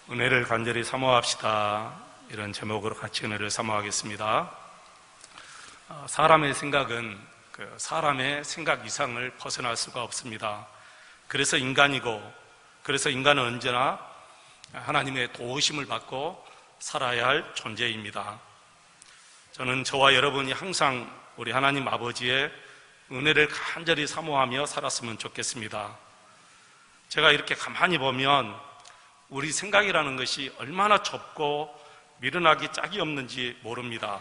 은혜를 간절히 사모합시다. 이런 제목으로 같이 은혜를 사모하겠습니다. 사람의 생각은 사람의 생각 이상을 벗어날 수가 없습니다. 그래서 인간이고, 그래서 인간은 언제나 하나님의 도우심을 받고 살아야 할 존재입니다. 저는 저와 여러분이 항상 우리 하나님 아버지의 은혜를 간절히 사모하며 살았으면 좋겠습니다. 제가 이렇게 가만히 보면 우리 생각이라는 것이 얼마나 좁고 미련하기 짝이 없는지 모릅니다.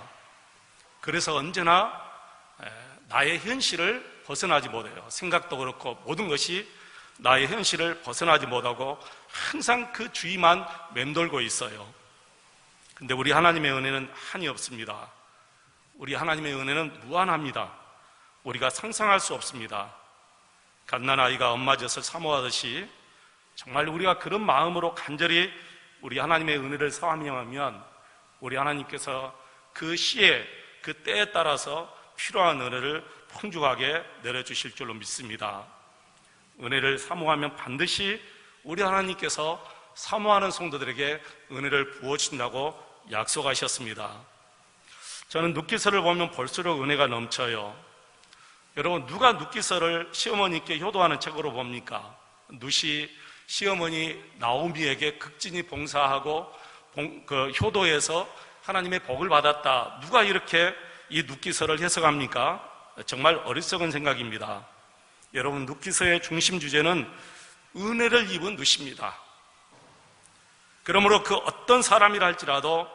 그래서 언제나 나의 현실을 벗어나지 못해요. 생각도 그렇고 모든 것이 나의 현실을 벗어나지 못하고 항상 그 주위만 맴돌고 있어요. 근데 우리 하나님의 은혜는 한이 없습니다. 우리 하나님의 은혜는 무한합니다. 우리가 상상할 수 없습니다. 갓난아이가 엄마 젖을 사모하듯이 정말 우리가 그런 마음으로 간절히 우리 하나님의 은혜를 사모하면 우리 하나님께서 그 시에, 그 때에 따라서 필요한 은혜를 풍족하게 내려주실 줄로 믿습니다. 은혜를 사모하면 반드시 우리 하나님께서 사모하는 성도들에게 은혜를 부어주신다고 약속하셨습니다. 저는 눕기서를 보면 볼수록 은혜가 넘쳐요. 여러분, 누가 눕기서를 시어머니께 효도하는 책으로 봅니까? 룻이 시어머니 나오미에게 극진히 봉사하고 그 효도해서 하나님의 복을 받았다. 누가 이렇게 이 룻기서를 해석합니까? 정말 어리석은 생각입니다. 여러분, 룻기서의 중심 주제는 은혜를 입은 룻입니다. 그러므로 그 어떤 사람이라 할지라도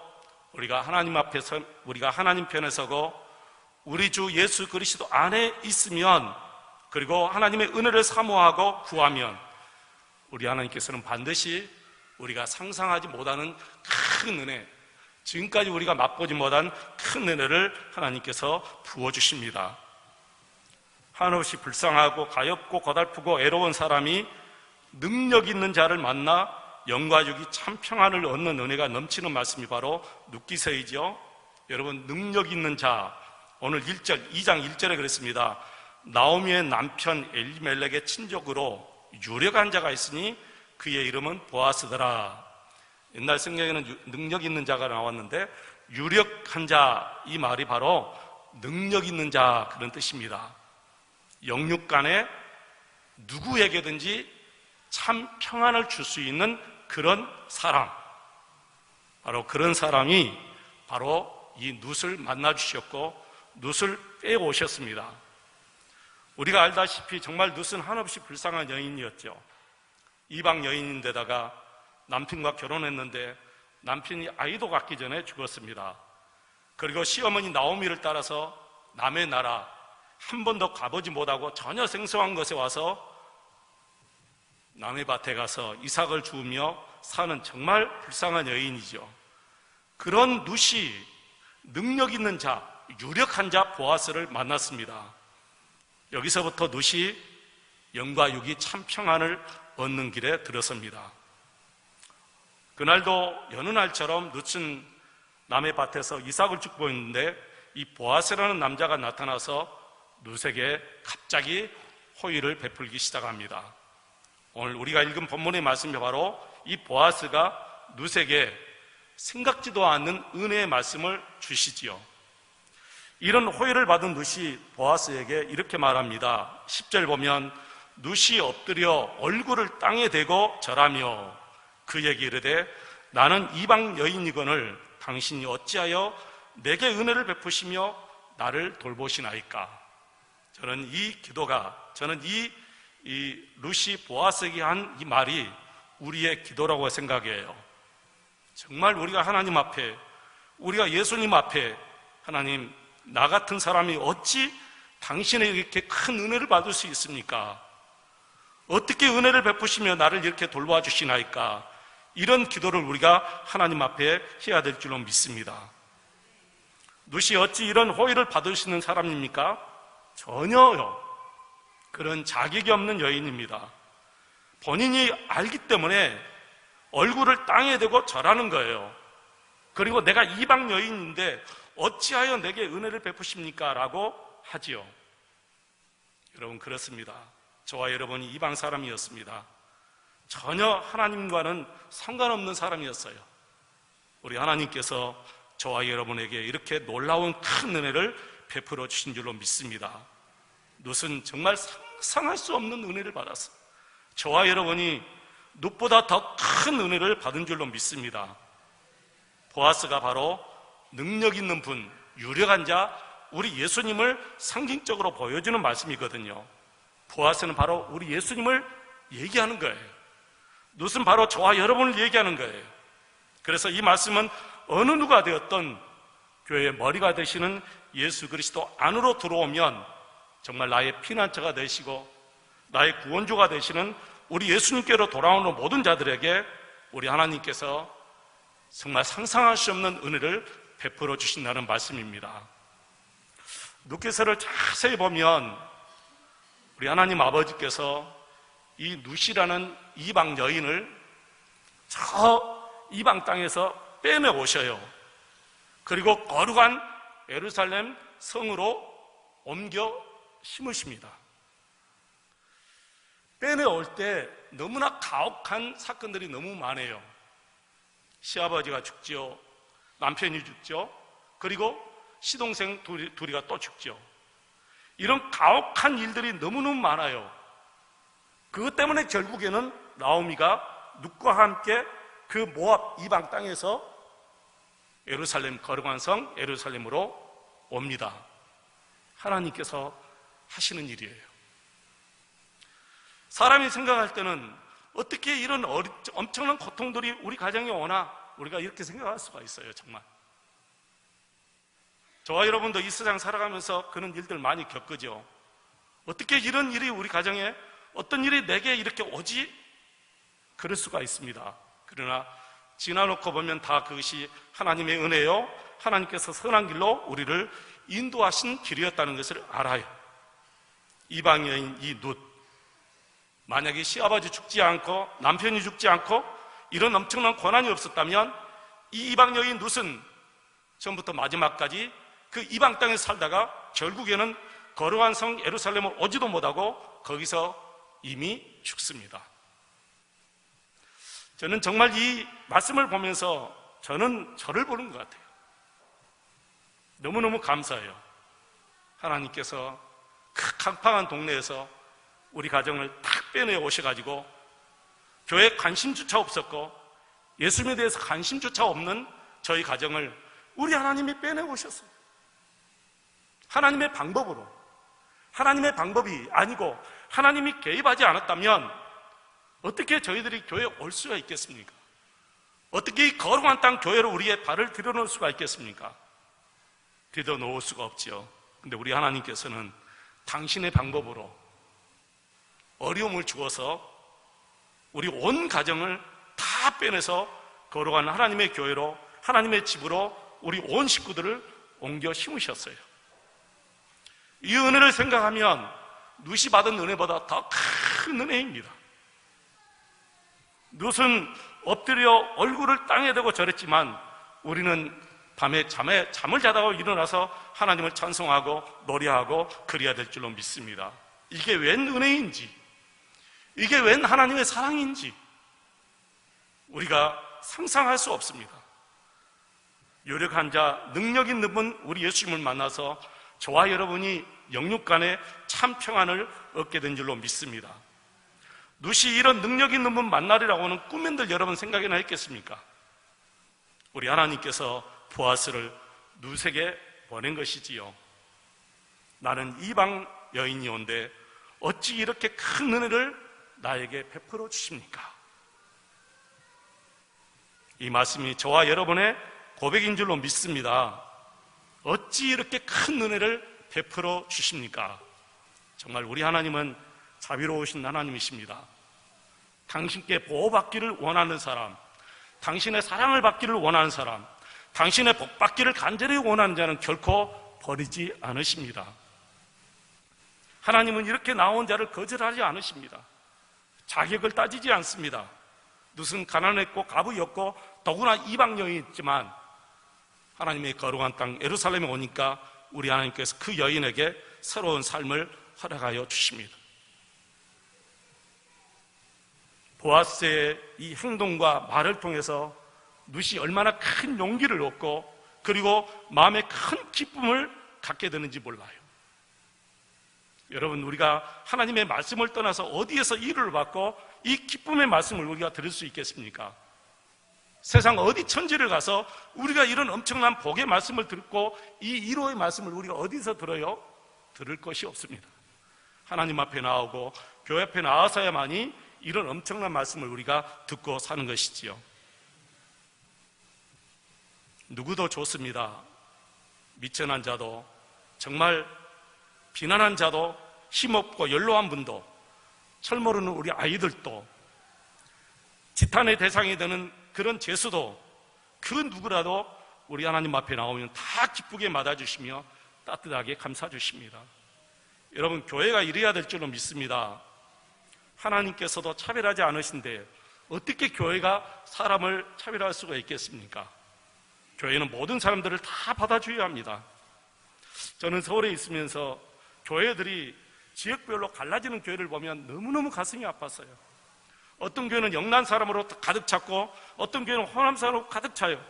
우리가 하나님 앞에서, 우리가 하나님 편에 서고 우리 주 예수 그리스도 안에 있으면, 그리고 하나님의 은혜를 사모하고 구하면 우리 하나님께서는 반드시 우리가 상상하지 못하는 큰 은혜, 지금까지 우리가 맛보지 못한 큰 은혜를 하나님께서 부어주십니다. 한없이 불쌍하고 가엾고 고달프고 애로운 사람이 능력 있는 자를 만나 영과 육이 참 평안을 얻는 은혜가 넘치는 말씀이 바로 룻기서이죠. 여러분, 능력 있는 자, 오늘 2장 1절에 그랬습니다. 나오미의 남편 엘리멜렉의 친족으로 유력한 자가 있으니 그의 이름은 보아스더라. 옛날 성경에는 능력 있는 자가 나왔는데 유력한 자, 이 말이 바로 능력 있는 자, 그런 뜻입니다. 영육 간에 누구에게든지 참 평안을 줄 수 있는 그런 사람, 바로 그런 사람이 바로 이 룻을 만나 주셨고 룻을 빼오셨습니다. 우리가 알다시피 정말 룻은 한없이 불쌍한 여인이었죠. 이방 여인인데다가 남편과 결혼했는데 남편이 아이도 갖기 전에 죽었습니다. 그리고 시어머니 나오미를 따라서 남의 나라 한 번도 가보지 못하고 전혀 생소한 곳에 와서 남의 밭에 가서 이삭을 주우며 사는 정말 불쌍한 여인이죠. 그런 룻이 능력 있는 자, 유력한 자 보아스를 만났습니다. 여기서부터 룻이 영과 육이 참 평안을 얻는 길에 들어섭니다. 그날도 여느 날처럼 룻은 남의 밭에서 이삭을 줍고 있는데 이 보아스라는 남자가 나타나서 룻에게 갑자기 호의를 베풀기 시작합니다. 오늘 우리가 읽은 본문의 말씀이 바로 이 보아스가 룻에게 생각지도 않는 은혜의 말씀을 주시지요. 이런 호의를 받은 룻이 보아스에게 이렇게 말합니다. 10절 보면 룻이 엎드려 얼굴을 땅에 대고 절하며 그에게 이르되 나는 이방 여인이거늘 당신이 어찌하여 내게 은혜를 베푸시며 나를 돌보시나이까. 저는 이 기도가, 저는 이 룻이 보아스에게 한 이 말이 우리의 기도라고 생각해요. 정말 우리가 하나님 앞에, 우리가 예수님 앞에, 하나님, 나 같은 사람이 어찌 당신의 이렇게 큰 은혜를 받을 수 있습니까? 어떻게 은혜를 베푸시며 나를 이렇게 돌봐 주시나이까? 이런 기도를 우리가 하나님 앞에 해야 될 줄로 믿습니다. 룻이 어찌 이런 호의를 받으시는 사람입니까? 전혀요. 그런 자격이 없는 여인입니다. 본인이 알기 때문에 얼굴을 땅에 대고 절하는 거예요. 그리고 내가 이방 여인인데 어찌하여 내게 은혜를 베푸십니까? 라고 하지요. 여러분, 그렇습니다. 저와 여러분이 이방 사람이었습니다. 전혀 하나님과는 상관없는 사람이었어요. 우리 하나님께서 저와 여러분에게 이렇게 놀라운 큰 은혜를 베풀어 주신 줄로 믿습니다. 룻은 정말 상상할 수 없는 은혜를 받았어요. 저와 여러분이 룻보다 더 큰 은혜를 받은 줄로 믿습니다. 보아스가 바로 능력 있는 분, 유력한 자, 우리 예수님을 상징적으로 보여주는 말씀이거든요. 보아스는 바로 우리 예수님을 얘기하는 거예요. 룻은 바로 저와 여러분을 얘기하는 거예요. 그래서 이 말씀은 어느 누가 되었던 교회의 머리가 되시는 예수 그리스도 안으로 들어오면 정말 나의 피난처가 되시고 나의 구원주가 되시는 우리 예수님께로 돌아오는 모든 자들에게 우리 하나님께서 정말 상상할 수 없는 은혜를 베풀어 주신다는 말씀입니다. 룻기서를 자세히 보면 우리 하나님 아버지께서 이 룻이라는 이방 여인을 저 이방 땅에서 빼내 오셔요. 그리고 거룩한 예루살렘 성으로 옮겨 심으십니다. 빼내올 때 너무나 가혹한 사건들이 너무 많아요. 시아버지가 죽죠. 남편이 죽죠. 그리고 시동생 둘이가 또 죽죠. 이런 가혹한 일들이 너무너무 많아요. 그것 때문에 결국에는 나오미가 룻과 함께 그 모압 이방 땅에서 예루살렘 거룩한 성 예루살렘으로 옵니다. 하나님께서 하시는 일이에요. 사람이 생각할 때는 어떻게 이런 엄청난 고통들이 우리 가정에 오나 우리가 이렇게 생각할 수가 있어요. 정말 저와 여러분도 이 세상 살아가면서 그런 일들 많이 겪으죠. 어떻게 이런 일이 우리 가정에 어떤 일이 내게 이렇게 오지? 그럴 수가 있습니다. 그러나 지나놓고 보면 다 그것이 하나님의 은혜요, 하나님께서 선한 길로 우리를 인도하신 길이었다는 것을 알아요. 이방 여인 이 룻, 만약에 시아버지 죽지 않고 남편이 죽지 않고 이런 엄청난 고난이 없었다면 이 이방 여인 룻은 처음부터 마지막까지 그 이방 땅에 살다가 결국에는 거룩한 성 예루살렘을 오지도 못하고 거기서 이미 죽습니다. 저는 정말 이 말씀을 보면서 저는 저를 보는 것 같아요. 너무너무 감사해요. 하나님께서 그 캄팡한 동네에서 우리 가정을 탁 빼내 오셔가지고 교회에 관심조차 없었고 예수님에 대해서 관심조차 없는 저희 가정을 우리 하나님이 빼내 오셨어요. 하나님의 방법으로. 하나님의 방법이 아니고 하나님이 개입하지 않았다면 어떻게 저희들이 교회에 올 수가 있겠습니까? 어떻게 이 거룩한 땅 교회로 우리의 발을 들여놓을 수가 있겠습니까? 들여놓을 수가 없죠. 근데 우리 하나님께서는 당신의 방법으로 어려움을 주어서 우리 온 가정을 다 빼내서 거룩한 하나님의 교회로, 하나님의 집으로 우리 온 식구들을 옮겨 심으셨어요. 이 은혜를 생각하면 룻이 받은 은혜보다 더 큰 은혜입니다. 룻은 엎드려 얼굴을 땅에 대고 절했지만 우리는 밤에 잠을 자다가 일어나서 하나님을 찬송하고 노래하고 그래야 될 줄로 믿습니다. 이게 웬 은혜인지, 이게 웬 하나님의 사랑인지 우리가 상상할 수 없습니다. 유력한 자, 능력 있는 분 우리 예수님을 만나서 저와 여러분이 영육 간에 참 평안을 얻게 된 줄로 믿습니다. 룻이 이런 능력 있는 분 만나리라고는 꿈엔들 여러분 생각이나 했겠습니까? 우리 하나님께서 보아스를 룻에게 보낸 것이지요. 나는 이방 여인이 온데 어찌 이렇게 큰 은혜를 나에게 베풀어 주십니까? 이 말씀이 저와 여러분의 고백인 줄로 믿습니다. 어찌 이렇게 큰 은혜를 베풀어 주십니까? 정말 우리 하나님은 자비로우신 하나님이십니다. 당신께 보호받기를 원하는 사람, 당신의 사랑을 받기를 원하는 사람, 당신의 복받기를 간절히 원하는 자는 결코 버리지 않으십니다. 하나님은 이렇게 나온 자를 거절하지 않으십니다. 자격을 따지지 않습니다. 룻은 가난했고 가부였고 더구나 이방 여인이었지만 하나님의 거룩한 땅 예루살렘에 오니까 우리 하나님께서 그 여인에게 새로운 삶을 허락하여 주십니다. 보아스의 이 행동과 말을 통해서 룻이 얼마나 큰 용기를 얻고 그리고 마음에 큰 기쁨을 갖게 되는지 몰라요. 여러분, 우리가 하나님의 말씀을 떠나서 어디에서 위로를 받고 이 기쁨의 말씀을 우리가 들을 수 있겠습니까? 세상 어디 천지를 가서 우리가 이런 엄청난 복의 말씀을 듣고 이 위로의 말씀을 우리가 어디서 들어요? 들을 것이 없습니다. 하나님 앞에 나오고 교회 앞에 나와서야만이 이런 엄청난 말씀을 우리가 듣고 사는 것이지요. 누구도 좋습니다. 미천한 자도, 정말 비난한 자도, 힘없고 연로한 분도, 철 모르는 우리 아이들도, 지탄의 대상이 되는 그런 죄수도, 그 누구라도 우리 하나님 앞에 나오면 다 기쁘게 맞아주시며 따뜻하게 감싸주십니다. 여러분, 교회가 이래야 될 줄로 믿습니다. 하나님께서도 차별하지 않으신데 어떻게 교회가 사람을 차별할 수가 있겠습니까? 교회는 모든 사람들을 다 받아줘야 합니다. 저는 서울에 있으면서 교회들이 지역별로 갈라지는 교회를 보면 너무너무 가슴이 아팠어요. 어떤 교회는 영남 사람으로 가득 찼고 어떤 교회는 호남 사람으로 가득 차요.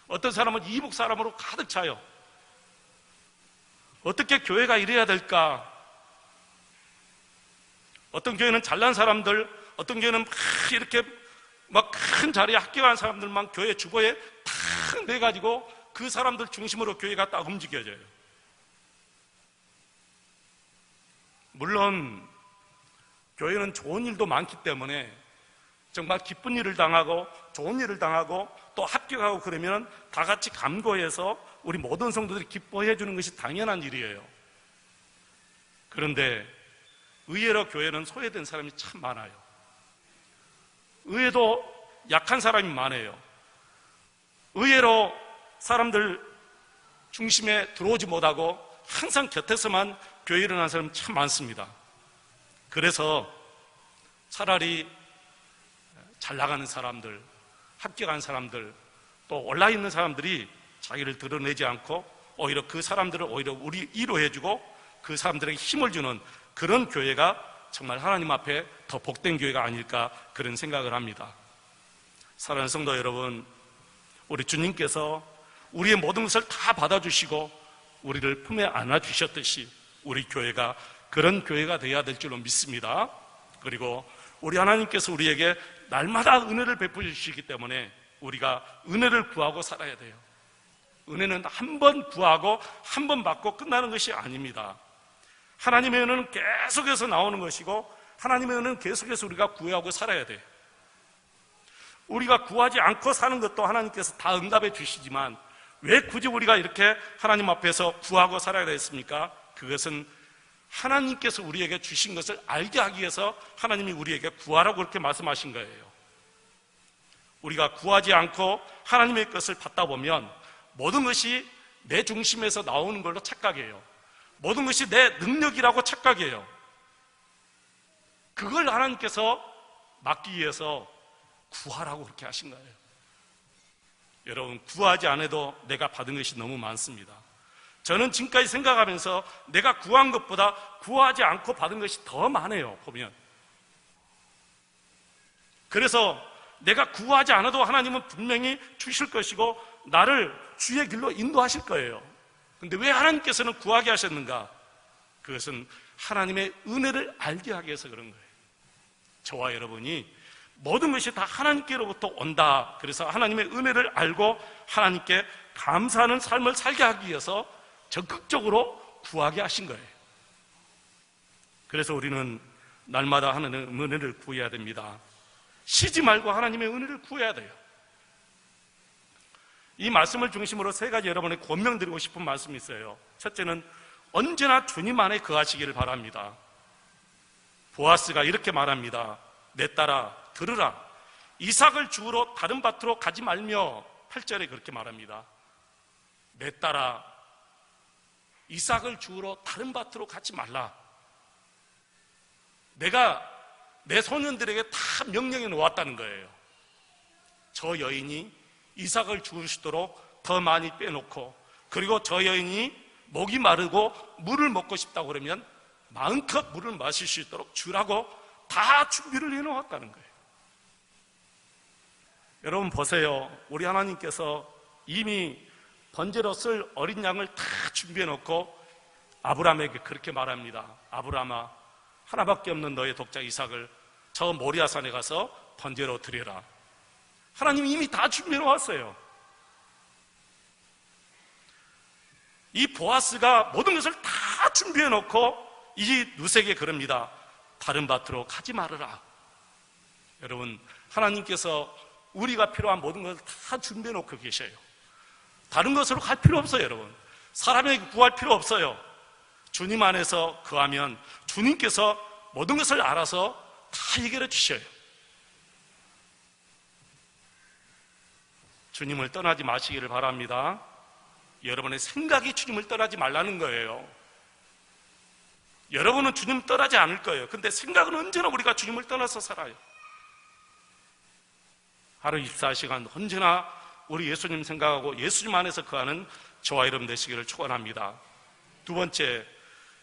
어떤 사람은 이북 사람으로 가득 차요. 어떻게 교회가 이래야 될까? 어떤 교회는 잘난 사람들, 어떤 교회는 이렇게 막 큰 자리에 합격한 사람들만 교회 주보에 탁 내가지고 그 사람들 중심으로 교회가 딱 움직여져요. 물론 교회는 좋은 일도 많기 때문에 정말 기쁜 일을 당하고 좋은 일을 당하고 또 합격하고 그러면 다 같이 감고해서 우리 모든 성도들이 기뻐해 주는 것이 당연한 일이에요. 그런데 의외로 교회는 소외된 사람이 참 많아요. 의외도 약한 사람이 많아요. 의외로 사람들 중심에 들어오지 못하고 항상 곁에서만 교회 일어나는 사람이 참 많습니다. 그래서 차라리 잘 나가는 사람들, 합격한 사람들, 또 올라있는 사람들이 자기를 드러내지 않고 오히려 그 사람들을 오히려 우리 위로해주고 그 사람들에게 힘을 주는 그런 교회가 정말 하나님 앞에 더 복된 교회가 아닐까 그런 생각을 합니다. 사랑하는 성도 여러분, 우리 주님께서 우리의 모든 것을 다 받아주시고 우리를 품에 안아주셨듯이 우리 교회가 그런 교회가 되어야 될 줄로 믿습니다. 그리고 우리 하나님께서 우리에게 날마다 은혜를 베풀어 주시기 때문에 우리가 은혜를 구하고 살아야 돼요. 은혜는 한 번 구하고 한 번 받고 끝나는 것이 아닙니다. 하나님의 은혜는 계속해서 나오는 것이고 하나님의 은혜는 계속해서 우리가 구하고 살아야 돼요. 우리가 구하지 않고 사는 것도 하나님께서 다 응답해 주시지만 왜 굳이 우리가 이렇게 하나님 앞에서 구하고 살아야 됐습니까? 그것은 하나님께서 우리에게 주신 것을 알게 하기 위해서 하나님이 우리에게 구하라고 그렇게 말씀하신 거예요. 우리가 구하지 않고 하나님의 것을 받다 보면 모든 것이 내 중심에서 나오는 걸로 착각해요. 모든 것이 내 능력이라고 착각해요. 그걸 하나님께서 막기 위해서 구하라고 그렇게 하신 거예요. 여러분, 구하지 않아도 내가 받은 것이 너무 많습니다. 저는 지금까지 생각하면서 내가 구한 것보다 구하지 않고 받은 것이 더 많아요, 보면. 그래서 내가 구하지 않아도 하나님은 분명히 주실 것이고 나를 주의 길로 인도하실 거예요. 그런데 왜 하나님께서는 구하게 하셨는가? 그것은 하나님의 은혜를 알게 하기 위해서 그런 거예요. 저와 여러분이 모든 것이 다 하나님께로부터 온다. 그래서 하나님의 은혜를 알고 하나님께 감사하는 삶을 살게 하기 위해서 적극적으로 구하게 하신 거예요. 그래서 우리는 날마다 하나님의 은혜를 구해야 됩니다. 쉬지 말고 하나님의 은혜를 구해야 돼요. 이 말씀을 중심으로 세 가지 여러분에 권명드리고 싶은 말씀이 있어요. 첫째는 언제나 주님 안에 거하시기를 바랍니다. 보아스가 이렇게 말합니다. 내 딸아 들으라. 이삭을 주우러 다른 밭으로 가지 말며 8절에 그렇게 말합니다. 내 딸아 이삭을 주우러 다른 밭으로 가지 말라. 내가 내 소년들에게 다 명령해 놓았다는 거예요. 저 여인이 이삭을 주우시도록 더 많이 빼놓고 그리고 저 여인이 목이 마르고 물을 먹고 싶다고 그러면 마음껏 물을 마실 수 있도록 주라고 다 준비를 해놓았다는 거예요. 여러분 보세요. 우리 하나님께서 이미 번제로 쓸 어린 양을 다 준비해 놓고 아브라함에게 그렇게 말합니다. 아브라함아, 하나밖에 없는 너의 독자 이삭을 저 모리아산에 가서 번제로 드려라. 하나님이 이미 다 준비해 놓았어요. 이 보아스가 모든 것을 다 준비해 놓고 이 룻에게 그럽니다. 다른 밭으로 가지 말아라. 여러분, 하나님께서 우리가 필요한 모든 것을 다 준비해 놓고 계셔요. 다른 것으로 갈 필요 없어요. 여러분, 사람에게 구할 필요 없어요. 주님 안에서 거하면 주님께서 모든 것을 알아서 다 해결해 주셔요. 주님을 떠나지 마시기를 바랍니다. 여러분의 생각이 주님을 떠나지 말라는 거예요. 여러분은 주님 떠나지 않을 거예요. 근데 생각은 언제나 우리가 주님을 떠나서 살아요. 하루 24시간 언제나 우리 예수님 생각하고 예수님 안에서 거하는 저와 여러분 되시기를 축원합니다. 두 번째,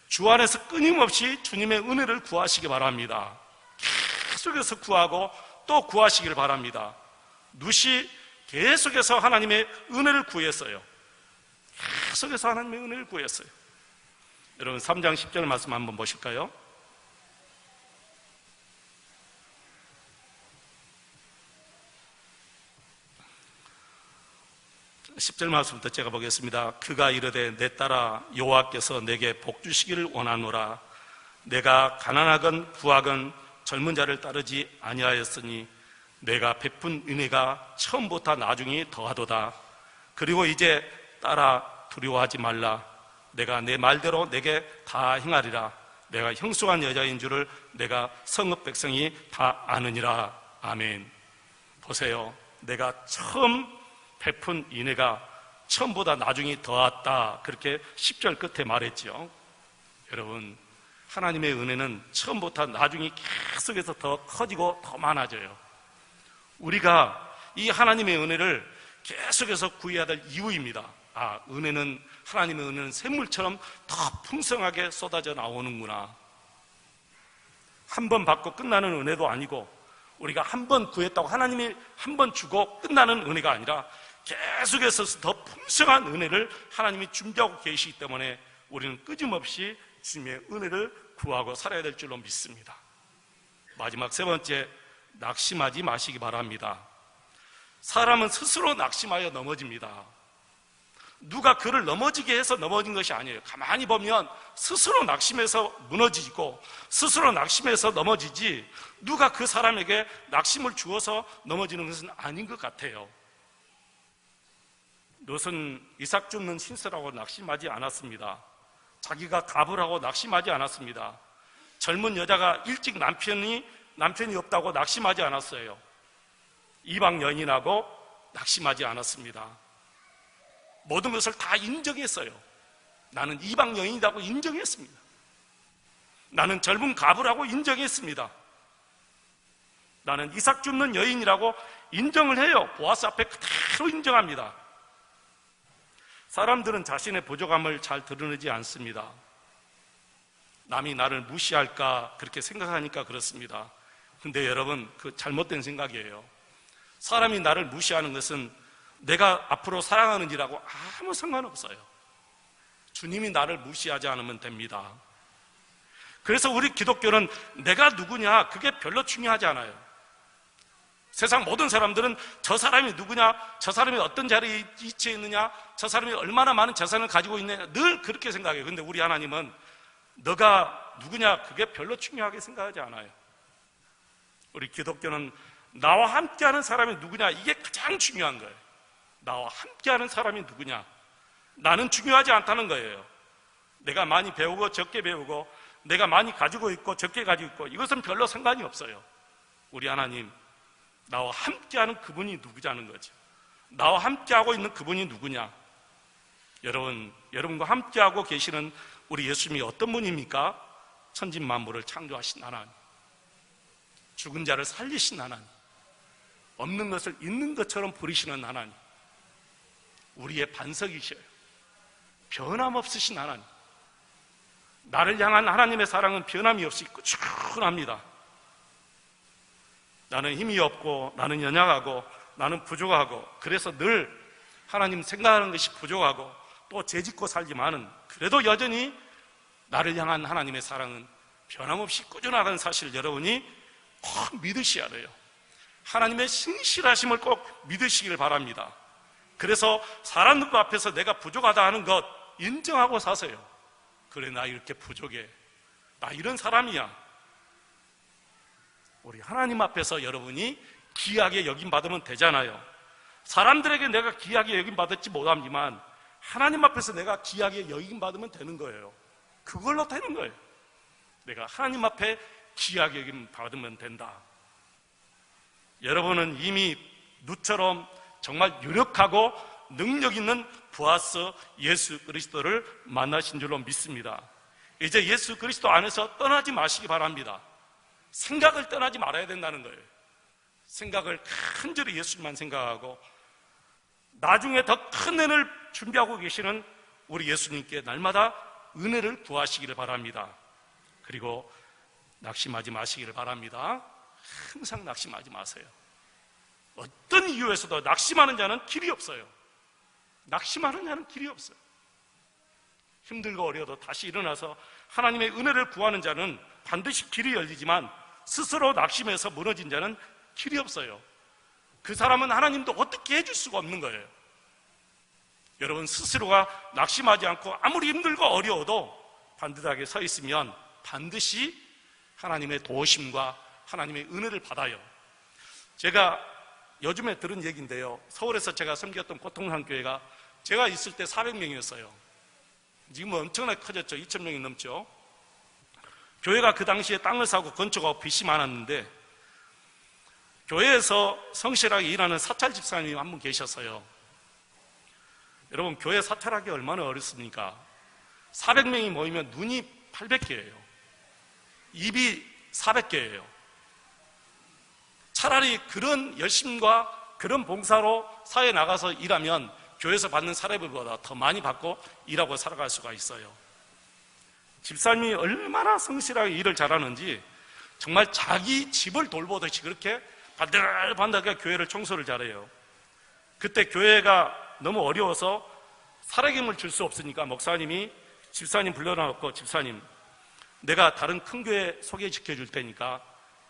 주 안에서 끊임없이 주님의 은혜를 구하시기 바랍니다. 계속해서 구하고 또 구하시기를 바랍니다. 룻이 계속해서 하나님의 은혜를 구했어요. 계속해서 하나님의 은혜를 구했어요. 여러분 3장 10절 말씀 한번 보실까요? (10절) 말씀부터 제가 보겠습니다. 그가 이르되 내 딸아 여호와께서 내게 복 주시기를 원하노라. 내가 가난하건 부하건 젊은 자를 따르지 아니하였으니 내가 베푼 은혜가 처음부터 나중에 더하도다. 그리고 이제 딸아 두려워하지 말라. 내가 내 말대로 내게 다 행하리라. 내가 형통한 여자인 줄을 내가 성읍 백성이 다 아느니라. 아멘. 보세요. 내가 처음 베푼 은혜가 처음보다 나중에 더했다. 그렇게 10절 끝에 말했죠. 여러분, 하나님의 은혜는 처음부터 나중에 계속해서 더 커지고 더 많아져요. 우리가 이 하나님의 은혜를 계속해서 구해야 될 이유입니다. 은혜는, 하나님의 은혜는 샘물처럼 더 풍성하게 쏟아져 나오는구나. 한 번 받고 끝나는 은혜도 아니고, 우리가 한 번 구했다고 하나님이 한 번 주고 끝나는 은혜가 아니라 계속해서 더 풍성한 은혜를 하나님이 준비하고 계시기 때문에 우리는 끊임없이 주님의 은혜를 구하고 살아야 될 줄로 믿습니다. 마지막 세 번째, 낙심하지 마시기 바랍니다. 사람은 스스로 낙심하여 넘어집니다. 누가 그를 넘어지게 해서 넘어진 것이 아니에요. 가만히 보면 스스로 낙심해서 무너지고 스스로 낙심해서 넘어지지, 누가 그 사람에게 낙심을 주어서 넘어지는 것은 아닌 것 같아요. 롯은 이삭 줍는 신세라고 낙심하지 않았습니다. 자기가 갑을 하고 낙심하지 않았습니다. 젊은 여자가 일찍 남편이 없다고 낙심하지 않았어요. 이방 여인하고 낙심하지 않았습니다. 모든 것을 다 인정했어요. 나는 이방 여인이라고 인정했습니다. 나는 젊은 갑을 하고 인정했습니다. 나는 이삭 줍는 여인이라고 인정을 해요. 보아스 앞에 그대로 인정합니다. 사람들은 자신의 부족함을 잘 드러내지 않습니다. 남이 나를 무시할까 그렇게 생각하니까 그렇습니다. 근데 여러분, 그 잘못된 생각이에요. 사람이 나를 무시하는 것은 내가 앞으로 사랑하는 일하고 아무 상관없어요. 주님이 나를 무시하지 않으면 됩니다. 그래서 우리 기독교는 내가 누구냐, 그게 별로 중요하지 않아요. 세상 모든 사람들은 저 사람이 누구냐, 저 사람이 어떤 자리에 위치해 있느냐, 저 사람이 얼마나 많은 재산을 가지고 있느냐, 늘 그렇게 생각해요. 근데 우리 하나님은 너가 누구냐, 그게 별로 중요하게 생각하지 않아요. 우리 기독교는 나와 함께하는 사람이 누구냐, 이게 가장 중요한 거예요. 나와 함께하는 사람이 누구냐, 나는 중요하지 않다는 거예요. 내가 많이 배우고 적게 배우고, 내가 많이 가지고 있고 적게 가지고 있고, 이것은 별로 상관이 없어요. 우리 하나님, 나와 함께하는 그분이 누구냐는 거죠. 나와 함께하고 있는 그분이 누구냐. 여러분과 함께하고 계시는 우리 예수님이 어떤 분입니까? 천지만물을 창조하신 하나님, 죽은 자를 살리신 하나님, 없는 것을 있는 것처럼 부리시는 하나님, 우리의 반석이셔요. 변함없으신 하나님. 나를 향한 하나님의 사랑은 변함이 없이 꾸준합니다. 나는 힘이 없고, 나는 연약하고, 나는 부족하고, 그래서 늘 하나님 생각하는 것이 부족하고 또 죄짓고 살지만은 그래도 여전히 나를 향한 하나님의 사랑은 변함없이 꾸준하다는 사실을 여러분이 꼭 믿으셔야 돼요. 하나님의 신실하심을 꼭 믿으시길 바랍니다. 그래서 사람들 앞에서 내가 부족하다 하는 것 인정하고 사세요. 그래, 나 이렇게 부족해, 나 이런 사람이야. 우리 하나님 앞에서 여러분이 귀하게 여김받으면 되잖아요. 사람들에게 내가 귀하게 여김받았지 못하지만 하나님 앞에서 내가 귀하게 여김받으면 되는 거예요. 그걸로 되는 거예요. 내가 하나님 앞에 귀하게 여김받으면 된다. 여러분은 이미 누처럼 정말 유력하고 능력 있는 보아스 예수 그리스도를 만나신 줄로 믿습니다. 이제 예수 그리스도 안에서 떠나지 마시기 바랍니다. 생각을 떠나지 말아야 된다는 거예요. 생각을 간절히 예수님만 생각하고 나중에 더 큰 은혜를 준비하고 계시는 우리 예수님께 날마다 은혜를 구하시기를 바랍니다. 그리고 낙심하지 마시기를 바랍니다. 항상 낙심하지 마세요. 어떤 이유에서도 낙심하는 자는 길이 없어요. 낙심하는 자는 길이 없어요. 힘들고 어려워도 다시 일어나서 하나님의 은혜를 구하는 자는 반드시 길이 열리지만 스스로 낙심해서 무너진 자는 길이 없어요. 그 사람은 하나님도 어떻게 해줄 수가 없는 거예요. 여러분 스스로가 낙심하지 않고 아무리 힘들고 어려워도 반듯하게 서 있으면 반드시 하나님의 도우심과 하나님의 은혜를 받아요. 제가 요즘에 들은 얘기인데요, 서울에서 제가 섬겼던 고통산교회가 제가 있을 때 400명이었어요. 지금은 엄청나게 커졌죠. 2000명이 넘죠. 교회가 그 당시에 땅을 사고 건축하고 빚이 많았는데 교회에서 성실하게 일하는 사찰 집사님이 한 분 계셨어요. 여러분 교회 사찰하기 얼마나 어렵습니까? 400명이 모이면 눈이 800개예요. 입이 400개예요. 차라리 그런 열심과 그런 봉사로 사회에 나가서 일하면 교회에서 받는 사례비보다 더 많이 받고 일하고 살아갈 수가 있어요. 집사님이 얼마나 성실하게 일을 잘하는지 정말 자기 집을 돌보듯이 그렇게 반들반들하게 교회를 청소를 잘해요. 그때 교회가 너무 어려워서 사례금을 줄 수 없으니까 목사님이 집사님 불러놓고, 집사님 내가 다른 큰 교회 소개시켜 줄 테니까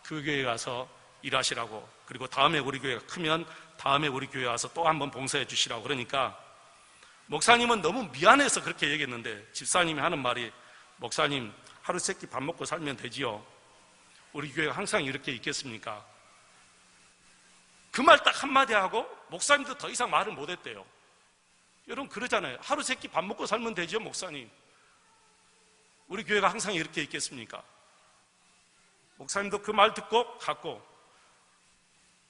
그 교회에 가서 일하시라고, 그리고 다음에 우리 교회가 크면 다음에 우리 교회 와서 또 한번 봉사해 주시라고. 그러니까 목사님은 너무 미안해서 그렇게 얘기했는데 집사님이 하는 말이, 목사님 하루 세 끼 밥 먹고 살면 되지요. 우리 교회가 항상 이렇게 있겠습니까? 그 말 딱 한마디 하고 목사님도 더 이상 말을 못했대요. 여러분 그러잖아요. 하루 세 끼 밥 먹고 살면 되죠, 목사님. 우리 교회가 항상 이렇게 있겠습니까? 목사님도 그 말 듣고 갔고,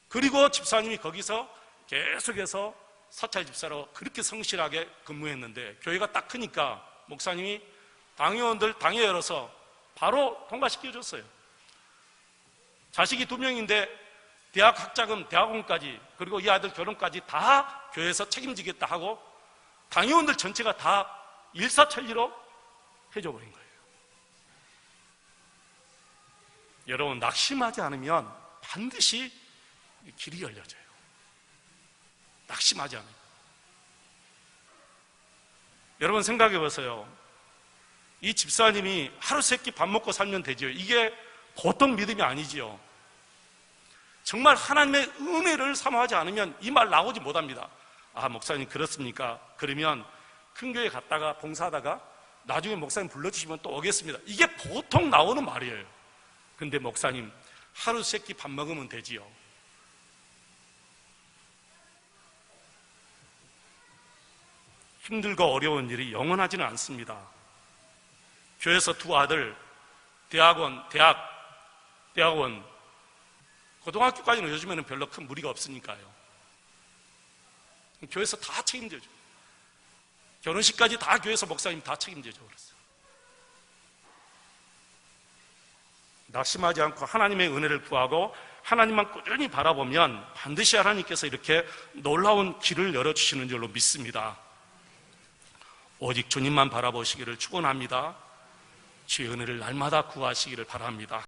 그리고 집사님이 거기서 계속해서 사찰 집사로 그렇게 성실하게 근무했는데 교회가 딱 크니까 목사님이 당회원들 당회 열어서 바로 통과시켜줬어요. 자식이 2명인데 대학 학자금, 대학원까지, 그리고 이 아들 결혼까지 다 교회에서 책임지겠다 하고 당회원들 전체가 다 일사천리로 해줘버린 거예요. 여러분 낙심하지 않으면 반드시 길이 열려져요. 낙심하지 않아요. 여러분 생각해 보세요. 이 집사님이 하루 세 끼 밥 먹고 살면 되죠. 이게 보통 믿음이 아니지요. 정말 하나님의 은혜를 사모하지 않으면 이 말 나오지 못합니다. 아, 목사님 그렇습니까? 그러면 큰 교회 갔다가 봉사하다가 나중에 목사님 불러주시면 또 오겠습니다. 이게 보통 나오는 말이에요. 근데 목사님 하루 세 끼 밥 먹으면 되지요. 힘들고 어려운 일이 영원하지는 않습니다. 교회에서 두 아들 대학원, 고등학교까지는 요즘에는 별로 큰 무리가 없으니까요. 교회에서 다 책임져줘. 결혼식까지 다 교회에서 목사님 다 책임져줘 그랬어요. 낙심하지 않고 하나님의 은혜를 구하고 하나님만 꾸준히 바라보면 반드시 하나님께서 이렇게 놀라운 길을 열어주시는 줄로 믿습니다. 오직 주님만 바라보시기를 축원합니다. 주의 은혜를 날마다 구하시기를 바랍니다.